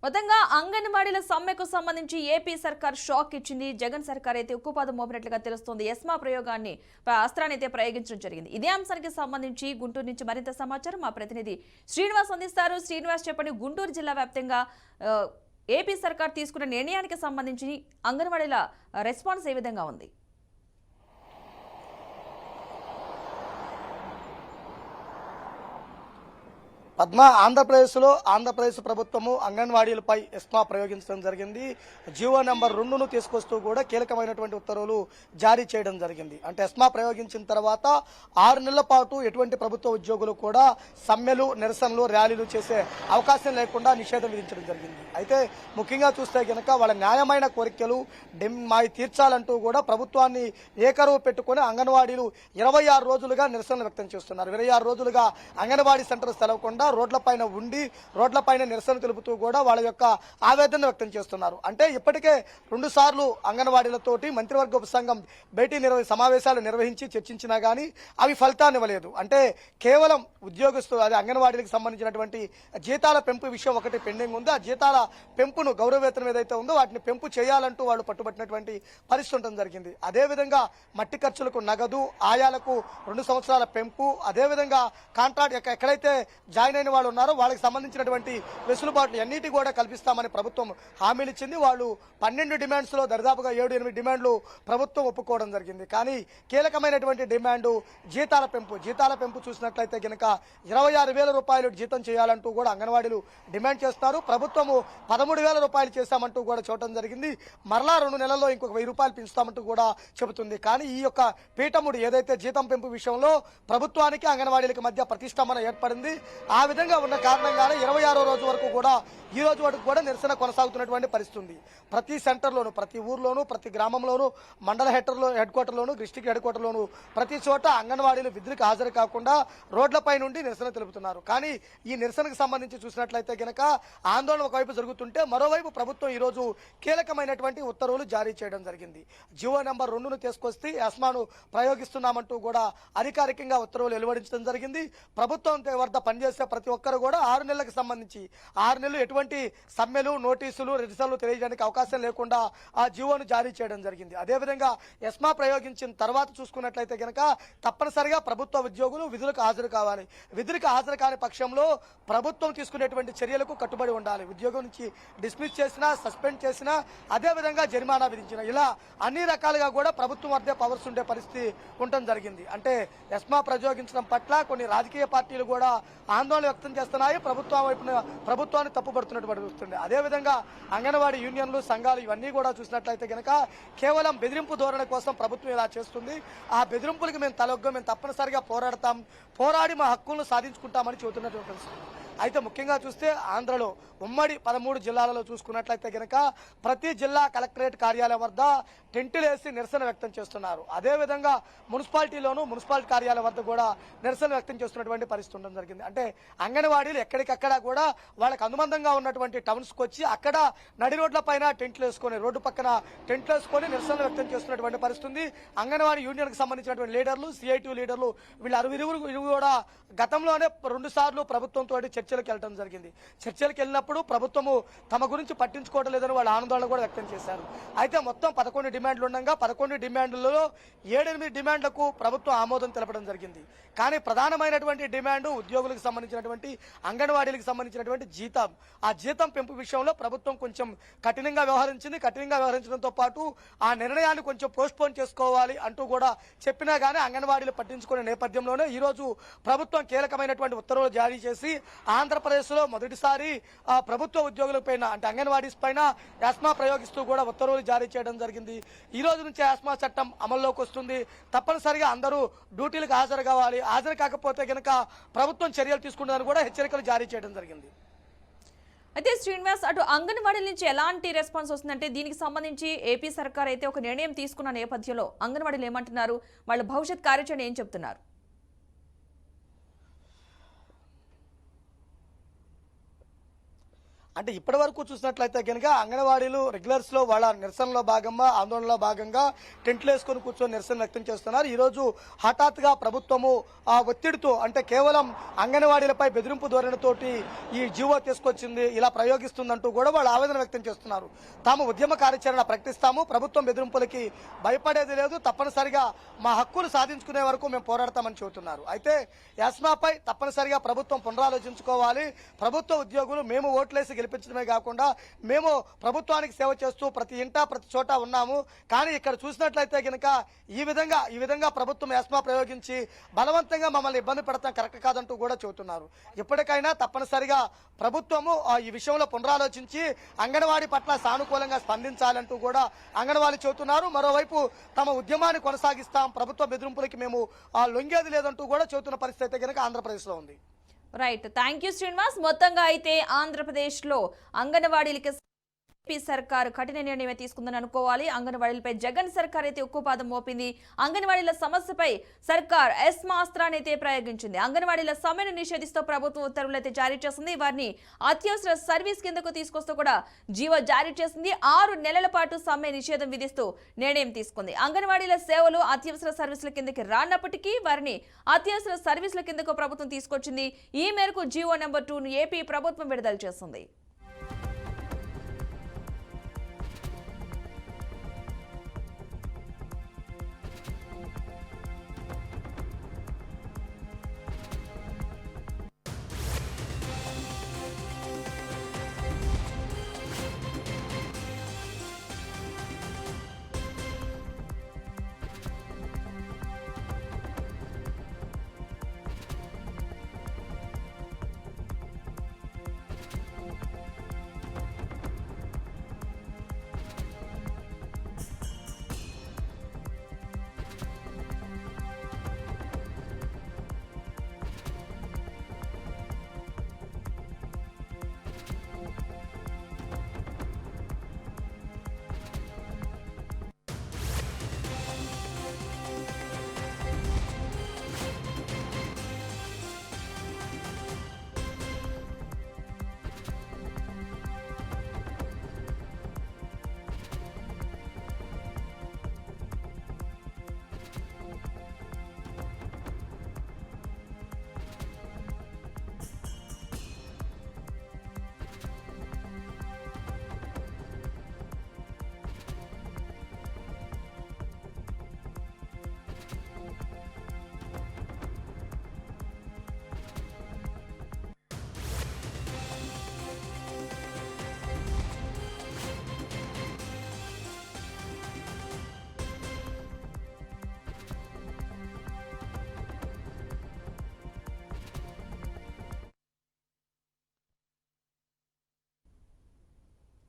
మొత్తంగా అంగన్వాడీల సమ్మెకు సంబంధించి ఏపీ సర్కార్ షాక్ ఇచ్చింది. జగన్ సర్కార్ అయితే ఉక్కుపాదం మోపినట్లుగా తెలుస్తోంది. ఎస్మా ప్రయోగాన్ని అస్త్రాన్ని అయితే ప్రయోగించడం జరిగింది. ఇదే అంశానికి సంబంధించి గుంటూరు నుంచి మరింత సమాచారం మా ప్రతినిధి శ్రీనివాస్ అందిస్తారు. శ్రీనివాస్ చెప్పండి, గుంటూరు జిల్లా వ్యాప్తంగా ఏపీ సర్కార్ తీసుకున్న నిర్ణయానికి సంబంధించి అంగన్వాడీల రెస్పాన్స్ ఏ విధంగా ఉంది? పద్మ, ఆంధ్రప్రదేశ్ ప్రభుత్వము అంగన్వాడీలపై ఎస్మా ప్రయోగించడం జరిగింది. జీవో నెంబర్ 2ను తీసుకొస్తూ కూడా కీలకమైనటువంటి ఉత్తర్వులు జారీ చేయడం జరిగింది. అంటే ఎస్మా ప్రయోగించిన తర్వాత 6 నెలల పాటు ఎటువంటి ప్రభుత్వ ఉద్యోగులు కూడా సమ్మెలు, నిరసనలు, ర్యాలీలు చేసే అవకాశం లేకుండా నిషేధం విధించడం జరిగింది. అయితే ముఖ్యంగా చూస్తే గనక వాళ్ళ న్యాయమైన కోరికలు మావి తీర్చాలంటూ కూడా ప్రభుత్వాన్ని ఏకరువు పెట్టుకుని అంగన్వాడీలు 26 రోజులుగా నిరసనలు వ్యక్తం చేస్తున్నారు. 26 రోజులుగా అంగన్వాడీ సెంటర్ సెలవకుండా రోడ్లపైన ఉండి రోడ్లపైన నిరసన తెలుపుతూ కూడా వాళ్ళ యొక్క ఆవేదన వ్యక్తం చేస్తున్నారు. అంటే ఇప్పటికే 2 సార్లు అంగన్వాడీలతోటి మంత్రివర్గ ఉపసంఘం సమావేశాలు నిర్వహించి చర్చించినా గానీ అవి ఫలితాన్ని ఇవ్వలేదు. అంటే కేవలం ఉద్యోగస్తులు, అది అంగన్వాడీలకు సంబంధించినటువంటి జీతాల పెంపు విషయం ఒకటి పెండింగ్ ఉంది. ఆ జీతాల పెంపును, గౌరవవేతనం ఏదైతే ఉందో వాటిని పెంపు చేయాలంటూ వాళ్ళు పట్టుబట్టినటువంటి పరిస్థితి ఉండడం జరిగింది. అదేవిధంగా మట్టి ఖర్చులకు నగదు, ఆయాలకు 2 సంవత్సరాల పెంపు, అదేవిధంగా కాంట్రాక్ట్ ఎక్కడైతే జాయిన్ అయిన వాళ్ళు ఉన్నారో వాళ్ళకి సంబంధించినటువంటి వెసులుబాట్లు అన్నిటి కూడా కల్పిస్తామని ప్రభుత్వం హామీలు ఇచ్చింది. వాళ్ళు 12 డిమాండ్స్ లో దరిదాపుగా 7-8 డిమాండ్లు ప్రభుత్వం ఒప్పుకోవడం జరిగింది. కానీ కీలకమైనటువంటి డిమాండ్ జీతాల పెంపు చూసినట్లయితే కనుక 26,000 రూపాయలు జీతం చేయాలంటూ కూడా అంగన్వాడీలు డిమాండ్ చేస్తారు. ప్రభుత్వము 13,000 రూపాయలు చేశామంటూ కూడా చూడటం జరిగింది. మరలా 2 నెలల్లో ఇంకొక 1,000 రూపాయలు పెంచుతామంటూ కూడా చెబుతుంది. కానీ ఈ యొక్క పీఠముడు ఏదైతే జీతం పెంపు విషయంలో ప్రభుత్వానికి అంగన్వాడీలకు మధ్య ప్రతిష్టంభన ఏర్పడింది. ఆ విధంగా ఉన్న కారణంగానే 26వ రోజు వరకు కూడా ఈ రోజు వరకు కూడా నిరసన కొనసాగుతున్నటువంటి పరిస్థితి ఉంది. ప్రతి సెంటర్లోను, ప్రతి ఊర్లోను, ప్రతి గ్రామంలోను, మండల హెడ్ క్వార్టర్లోను, డిస్టిక్ హెడ్ క్వార్టర్లోను ప్రతి చోట అంగన్వాడీలు విధులకు హాజరు కాకుండా రోడ్లపై నుండి నిరసన తెలుపుతున్నారు. కానీ ఈ నిరసనకు సంబంధించి చూసినట్లయితే కనుక ఆందోళన ఒకవైపు జరుగుతుంటే మరోవైపు ప్రభుత్వం ఈ రోజు కీలకమైనటువంటి ఉత్తర్వులు జారీ చేయడం జరిగింది. జీవో నెంబర్ 2ను తీసుకొస్తే ఎస్మాను ప్రయోగిస్తున్నామంటూ కూడా అధికారికంగా ఉత్తర్వులు వెలువడించడం జరిగింది. ప్రభుత్వం వద్ద పనిచేసే ప్రతి ఒక్కరు కూడా 6 నెలలకు సంబంధించి 6 నెలలు ఎటువంటి సమ్మెలు, నోటీసులు, రిజల్ట్లు తెలియజేయడానికి అవకాశం లేకుండా ఆ జీవోను జారీ చేయడం జరిగింది. అదేవిధంగా ఎస్మా ప్రయోగించిన తర్వాత చూసుకున్నట్లయితే కనుక తప్పనిసరిగా ప్రభుత్వ ఉద్యోగులు విధులకు హాజరు కావాలి. విధులకు హాజరు కాని పక్షంలో ప్రభుత్వం తీసుకునేటువంటి చర్యలకు కట్టుబడి ఉండాలి. ఉద్యోగం నుంచి డిస్మిస్ చేసినా, సస్పెండ్ చేసినా, అదేవిధంగా జరిమానా విధించిన, ఇలా అన్ని రకాలుగా కూడా ప్రభుత్వం వద్దే పవర్స్ ఉండే పరిస్థితి ఉండటం జరిగింది. అంటే ఎస్మా ప్రయోగించడం పట్ల కొన్ని రాజకీయ పార్టీలు కూడా ఆందోళన వ్యక్తం చేస్తున్నాయి. ప్రభుత్వాన్ని తప్పుపడుతున్నట్టు పడుతుంది. అదేవిధంగా అంగన్వాడీ యూనియన్లు, సంఘాలు ఇవన్నీ కూడా చూసినట్లయితే కనుక కేవలం బెదిరింపు ధోరణి కోసం ప్రభుత్వం ఇలా చేస్తుంది. ఆ బెదిరింపులకు మేము తలొగ్గం, మేము తప్పనిసరిగా పోరాడి మా హక్కులను సాధించుకుంటామని చెబుతున్నటువంటి పరిస్థితి. అయితే ముఖ్యంగా చూస్తే ఆంధ్రలో ఉమ్మడి 13 జిల్లాలలో చూసుకున్నట్లయితే కనుక ప్రతి జిల్లా కలెక్టరేట్ కార్యాలయం వద్ద టెంటులు వేసి నిరసన వ్యక్తం చేస్తున్నారు. అదేవిధంగా మున్సిపాలిటీ కార్యాలయం వద్ద కూడా నిరసన వ్యక్తం చేస్తున్నటువంటి పరిస్థితి ఉండడం జరిగింది. అంటే అంగన్వాడీలు ఎక్కడికక్కడ కూడా వాళ్ళకి అనుబంధంగా ఉన్నటువంటి టౌన్స్కి వచ్చి అక్కడ నడి రోడ్ల పైన టెంట్లు వేసుకొని, రోడ్డు పక్కన టెంట్లు వేసుకొని నిరసన వ్యక్తం చేస్తున్నటువంటి పరిస్థితి. అంగన్వాడీ యూనియన్కి సంబంధించినటువంటి లీడర్లు, సిఐటి లీడర్లు వీళ్ళు ఇరువురు కూడా గతంలోనే 2 సార్లు ప్రభుత్వంతో చర్చలకు వెళ్ళడం జరిగింది. చర్చలకు వెళ్ళినప్పుడు ప్రభుత్వము తమ గురించి పట్టించుకోవడం లేదని వాళ్ళ ఆందోళన కూడా వ్యక్తం చేశారు. అయితే మొత్తం 11 డిమాండ్లు ఉండగా 11 డిమాండ్లలో 7-8 డిమాండ్లకు ప్రభుత్వం ఆమోదం తెలపడం జరిగింది. కానీ ప్రధానమైనటువంటి డిమాండ్ ఉద్యోగులకు సంబంధించినటువంటి, అంగన్వాడీలకు సంబంధించినటువంటి జీతం. ఆ జీతం పెంపు విషయంలో ప్రభుత్వం కొంచెం కఠినంగా వ్యవహరించింది. కఠినంగా వ్యవహరించడంతో పాటు ఆ నిర్ణయాన్ని కొంచెం పోస్ట్పోన్ చేసుకోవాలి అంటూ కూడా చెప్పినా కానీ అంగన్వాడీలు పట్టించుకునే నేపథ్యంలోనే ఈరోజు ప్రభుత్వం కీలకమైనటువంటి ఉత్తర్వులు జారీ చేసి ఆంధ్రప్రదేశ్లో మొదటిసారి ప్రభుత్వ ఉద్యోగుల పైన, అంటే అంగన్వాడీస్ పైన ఎస్మా ప్రయోగిస్తూ కూడా ఉత్తర్వులు జారీ చేయడం జరిగింది. ఈ రోజు నుంచి ఎస్మా చట్టం అమల్లోకి వస్తుంది. తప్పనిసరిగా అందరూ డ్యూటీలకు హాజరు కావాలి. హాజరు కాకపోతే కనుక ప్రభుత్వం చర్యలు తీసుకుంటుందని కూడా హెచ్చరికలు జారీ చేయడం జరిగింది. అయితే శ్రీనివాస్, అటు అంగన్వాడీల నుంచి ఎలాంటి రెస్పాన్స్ వస్తుందంటే దీనికి సంబంధించి ఏపీ సర్కార్ అయితే ఒక నిర్ణయం తీసుకున్న నేపథ్యంలో అంగన్వాడీలు ఏమంటున్నారు, వాళ్ళ భవిష్యత్ కార్యాచరణ ఏం చెప్తున్నారు? అంటే ఇప్పటి వరకు చూసినట్లయితే కనుక అంగన్వాడీలు రెగ్యులర్స్ లో వాళ్ళ నిరసనలో భాగంగా ఆందోళనలో భాగంగా టెంట్లు వేసుకొని కూర్చొని నిరసన వ్యక్తం చేస్తున్నారు. ఈ రోజు హఠాత్తుగా ప్రభుత్వము ఆ ఒత్తిడితో అంటే కేవలం అంగన్వాడీలపై బెదిరింపు ధోరణితోటి ఈ జీవో తీసుకొచ్చింది, ఇలా ప్రయోగిస్తుందంటూ కూడా వాళ్ళు ఆవేదన వ్యక్తం చేస్తున్నారు. తాము ఉద్యమ కార్యాచరణ ప్రకటిస్తాము, ప్రభుత్వం బెదిరింపులకి భయపడేది లేదు, తప్పనిసరిగా మా హక్కులు సాధించుకునే వరకు మేము పోరాడతామని చెబుతున్నారు. అయితే ఎస్మాపై తప్పనిసరిగా ప్రభుత్వం పునరాలోచించుకోవాలి. ప్రభుత్వ ఉద్యోగులు మేము ఓట్లేసి గెలిపించడమే కాకుండా మేము ప్రభుత్వానికి సేవ చేస్తూ ప్రతి ఇంటా ప్రతి చోట ఉన్నాము. కానీ ఇక్కడ చూసినట్లయితే కనుక ఈ విధంగా ప్రభుత్వం ఎస్మా ప్రయోగించి బలవంతంగా మమ్మల్ని ఇబ్బంది పెడతాం కరెక్ట్ కాదంటూ కూడా చెబుతున్నారు. ఇప్పటికైనా తప్పనిసరిగా ప్రభుత్వము ఈ విషయంలో పునరాలోచించి అంగన్వాడీ పట్ల సానుకూలంగా స్పందించాలంటూ కూడా అంగన్వాడీ చెబుతున్నారు. మరోవైపు తమ ఉద్యమాన్ని కొనసాగిస్తాం, ప్రభుత్వ బెదిరింపులకి మేము లొంగేది లేదంటూ కూడా చెబుతున్న పరిస్థితి అయితే కనుక ఆంధ్రప్రదేశ్లో ఉంది. Right, thank you Srinivas. మొత్తంగా అయితే ఆంధ్రప్రదేశ్లో అంగన్వాడీలకి ఏపీ సర్కారు కఠిన నిర్ణయం తీసుకుందని అనుకోవాలి. అంగన్వాడీలపై జగన్ సర్కార్ అయితే ఉక్కుపాదం మోపింది. అంగన్వాడీల సమస్యపై సర్కార్ ఎస్మా అస్త్రాన్ని అయితే ప్రయోగించింది. అంగన్వాడీల సమ్మెను నిషేధిస్తూ ప్రభుత్వం ఉత్తర్వులు అయితే జారీ చేసింది. వారిని అత్యవసర సర్వీస్ కిందకు తీసుకొస్తూ కూడా జీవో జారీ చేసింది. 6 నెలల పాటు సమ్మె నిషేధం విధిస్తూ నిర్ణయం తీసుకుంది. అంగన్వాడీల సేవలు అత్యవసర సర్వీసుల కిందకి రానప్పటికీ వారిని అత్యవసర సర్వీసుల కిందకు ప్రభుత్వం తీసుకొచ్చింది. ఈ మేరకు జీవో నెంబర్ 2ను ఏపీ ప్రభుత్వం విడుదల చేసింది.